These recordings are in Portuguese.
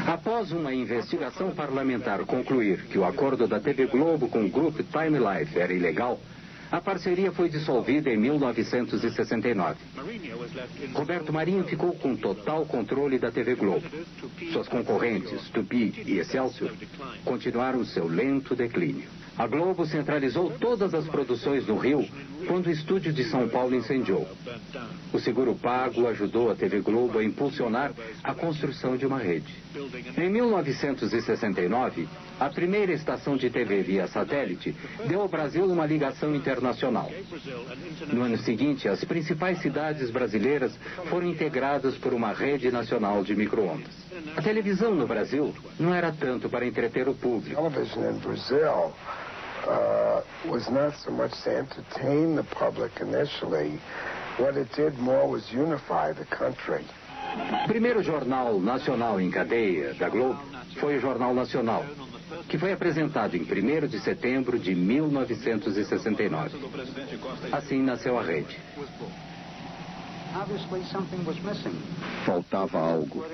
Após uma investigação parlamentar concluir que o acordo da TV Globo com o grupo Time Life era ilegal, a parceria foi dissolvida em 1969. Roberto Marinho ficou com total controle da TV Globo. Suas concorrentes, Tupi e Excelsior, continuaram seu lento declínio. A Globo centralizou todas as produções no Rio quando o estúdio de São Paulo incendiou. O seguro pago ajudou a TV Globo a impulsionar a construção de uma rede. Em 1969, a primeira estação de TV via satélite deu ao Brasil uma ligação internacional. No ano seguinte, as principais cidades brasileiras foram integradas por uma rede nacional de micro-ondas. A televisão no Brasil não era tanto para entreter o público. Was not so much to entertain the public initially. What it did more was unify the country. O primeiro jornal nacional em cadeia da Globo foi o Jornal Nacional, que foi apresentado em 1º de setembro de 1969. Assim nasceu a rede. Faltava algo.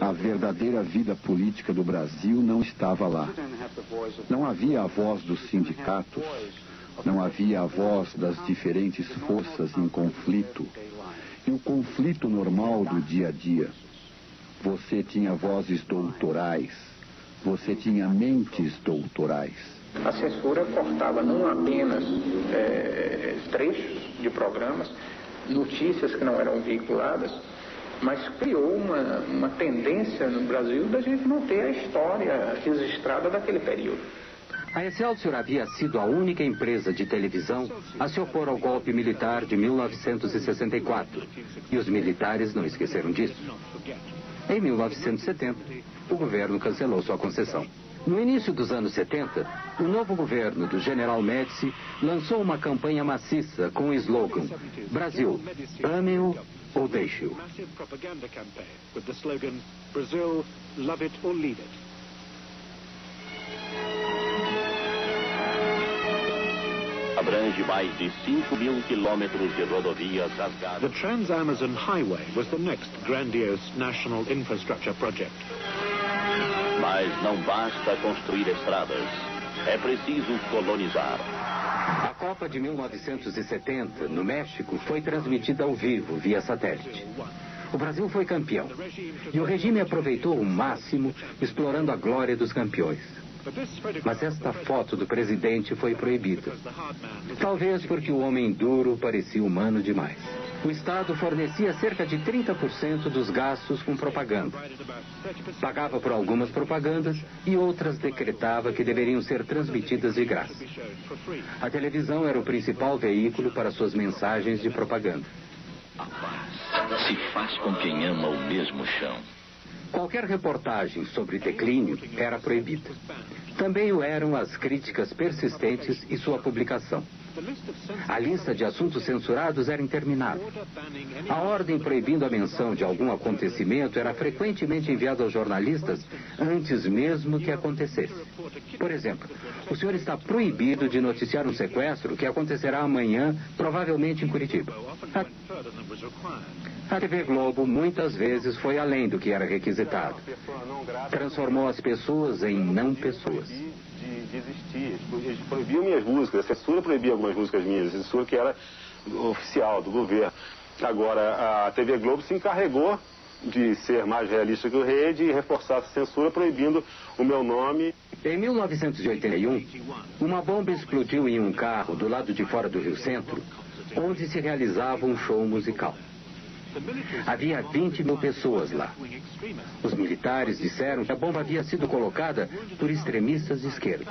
A verdadeira vida política do Brasil não estava lá. Não havia a voz dos sindicatos, não havia a voz das diferentes forças em conflito. E o conflito normal do dia a dia. Você tinha vozes doutorais, você tinha mentes doutorais. A censura cortava não apenas trechos de programas, notícias que não eram veiculadas, mas criou uma tendência no Brasil da gente não ter a história registrada daquele período. A Excelsior havia sido a única empresa de televisão a se opor ao golpe militar de 1964, e os militares não esqueceram disso. Em 1970, o governo cancelou sua concessão. No início dos anos 70, o novo governo do General Médici lançou uma campanha maciça com o slogan Brasil, ame-o ou deixe-o. Abrange mais de 5.000 quilômetros de rodovias rasgadas. The Trans-Amazon Highway was the next grandiose national infrastructure project. Mas não basta construir estradas, é preciso colonizar. A Copa de 1970, no México, foi transmitida ao vivo, via satélite. O Brasil foi campeão, e o regime aproveitou o máximo, explorando a glória dos campeões. Mas esta foto do presidente foi proibida. Talvez porque o homem duro parecia humano demais. O Estado fornecia cerca de 30% dos gastos com propaganda. Pagava por algumas propagandas e outras decretava que deveriam ser transmitidas de graça. A televisão era o principal veículo para suas mensagens de propaganda. A paz se faz com quem ama o mesmo chão. Qualquer reportagem sobre declínio era proibida. Também o eram as críticas persistentes e sua publicação. A lista de assuntos censurados era interminável. A ordem proibindo a menção de algum acontecimento era frequentemente enviada aos jornalistas antes mesmo que acontecesse. Por exemplo, o senhor está proibido de noticiar um sequestro que acontecerá amanhã, provavelmente em Curitiba. A TV Globo muitas vezes foi além do que era requisitado. Transformou as pessoas em não pessoas. De existir. Eles proibiam minhas músicas, a censura proibia algumas músicas minhas, a censura que era oficial, do governo. Agora, a TV Globo se encarregou de ser mais realista que o Rede e reforçar essa censura proibindo o meu nome. Em 1981, uma bomba explodiu em um carro do lado de fora do Rio Centro, onde se realizava um show musical. Havia 20.000 pessoas lá. Os militares disseram que a bomba havia sido colocada por extremistas de esquerda.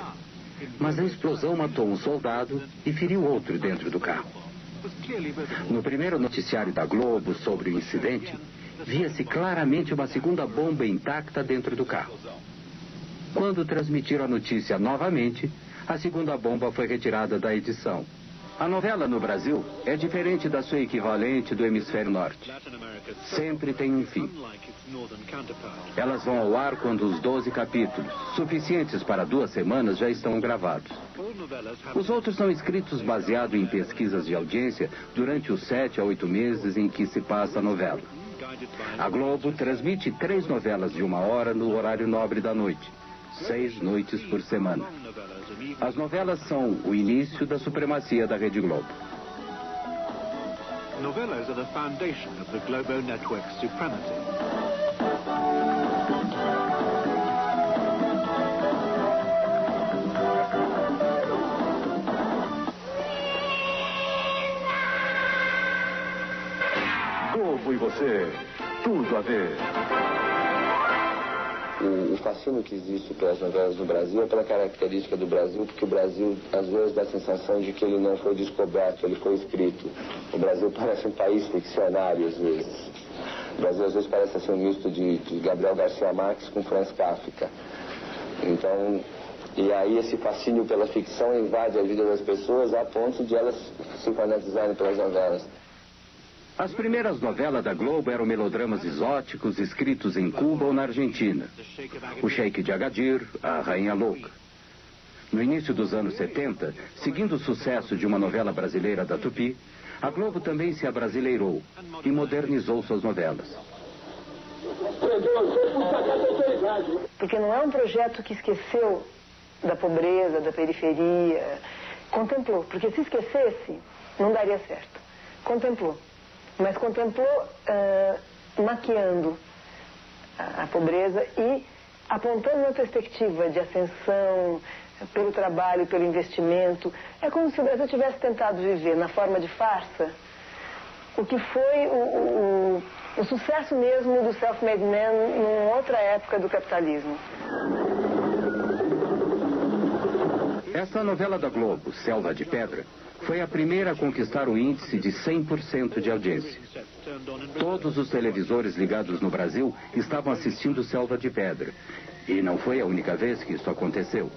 Mas a explosão matou um soldado e feriu outro dentro do carro. No primeiro noticiário da Globo sobre o incidente, via-se claramente uma segunda bomba intacta dentro do carro. Quando transmitiram a notícia novamente, a segunda bomba foi retirada da edição. A novela no Brasil é diferente da sua equivalente do hemisfério norte. Sempre tem um fim. Elas vão ao ar quando os 12 capítulos, suficientes para 2 semanas, já estão gravados. Os outros são escritos baseado em pesquisas de audiência durante os 7 a 8 meses em que se passa a novela. A Globo transmite 3 novelas de 1 hora no horário nobre da noite, 6 noites por semana. As novelas são o início da supremacia da Rede Globo. Novelas are the foundation of the Globo network's supremacy. Globo e você, tudo a ver. O fascínio que existe pelas novelas no Brasil é pela característica do Brasil, porque o Brasil às vezes dá a sensação de que ele não foi descoberto, ele foi escrito. O Brasil parece um país ficcionário às vezes. O Brasil às vezes parece assim um misto de Gabriel Garcia Marques com Franz Kafka. Então, e aí esse fascínio pela ficção invade a vida das pessoas a ponto de elas se fanatizarem pelas novelas. As primeiras novelas da Globo eram melodramas exóticos escritos em Cuba ou na Argentina. O Sheik de Agadir, a Rainha Louca. No início dos anos 70, seguindo o sucesso de uma novela brasileira da Tupi, a Globo também se abrasileirou e modernizou suas novelas. Porque não é um projeto que esqueceu da pobreza, da periferia. Contemplou, porque se esquecesse, não daria certo. Contemplou. Mas contemplou maquiando a pobreza e apontando uma perspectiva de ascensão pelo trabalho, pelo investimento. É como se o Brasil tivesse tentado viver na forma de farsa o que foi o sucesso mesmo do self-made man em outra época do capitalismo. Esta novela da Globo, Selva de Pedra, foi a primeira a conquistar o índice de 100% de audiência. Todos os televisores ligados no Brasil estavam assistindo Selva de Pedra. E não foi a única vez que isso aconteceu.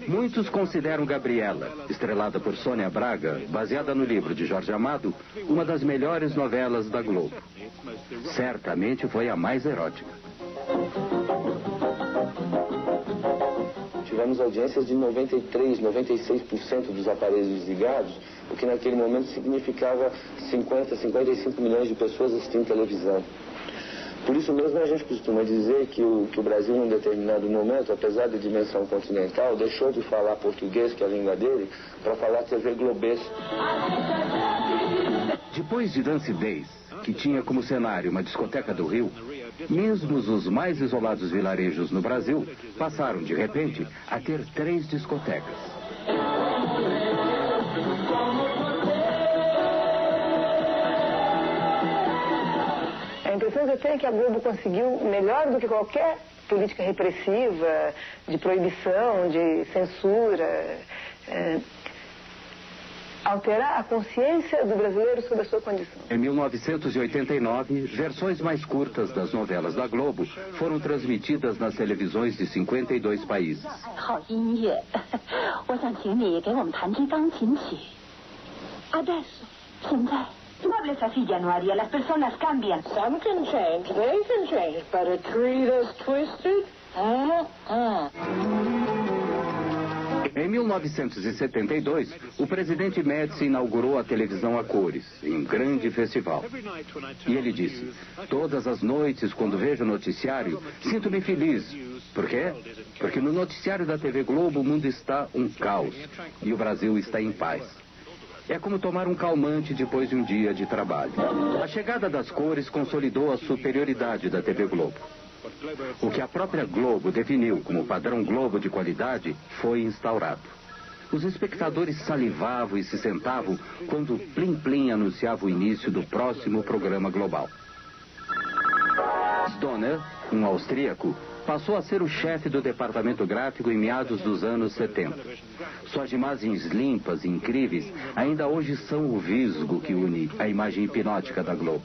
Muitos consideram Gabriela, estrelada por Sônia Braga, baseada no livro de Jorge Amado, uma das melhores novelas da Globo. Certamente foi a mais erótica. Tivemos audiências de 93%, 96% dos aparelhos desligados, o que naquele momento significava 50, 55 milhões de pessoas assistindo televisão. Por isso mesmo a gente costuma dizer que o Brasil, num determinado momento, apesar da dimensão continental, deixou de falar português, que é a língua dele, para falar TV globês. Depois de Dance Days, que tinha como cenário uma discoteca do Rio, mesmo os mais isolados vilarejos no Brasil passaram, de repente, a ter 3 discotecas. A impressão que eu tenho é que a Globo conseguiu, melhor do que qualquer política repressiva, de proibição, de censura, alterar a consciência do brasileiro sobre a sua condição. Em 1989, versões mais curtas das novelas da Globo foram transmitidas nas televisões de 52 países. Tú hables así, Januaria. Las personas cambian. Some can change, they can change, but a tree that's twisted? Em 1972, o presidente Médici inaugurou a televisão a cores, em um grande festival. E ele disse: todas as noites, quando vejo o noticiário, sinto-me feliz. Por quê? Porque no noticiário da TV Globo o mundo está um caos e o Brasil está em paz. É como tomar um calmante depois de um dia de trabalho. A chegada das cores consolidou a superioridade da TV Globo. O que a própria Globo definiu como padrão Globo de qualidade foi instaurado. Os espectadores salivavam e se sentavam quando o Plim Plim anunciava o início do próximo programa global. Donner, um austríaco, passou a ser o chefe do departamento gráfico em meados dos anos 70. Suas imagens limpas e incríveis ainda hoje são o visgo que une a imagem hipnótica da Globo.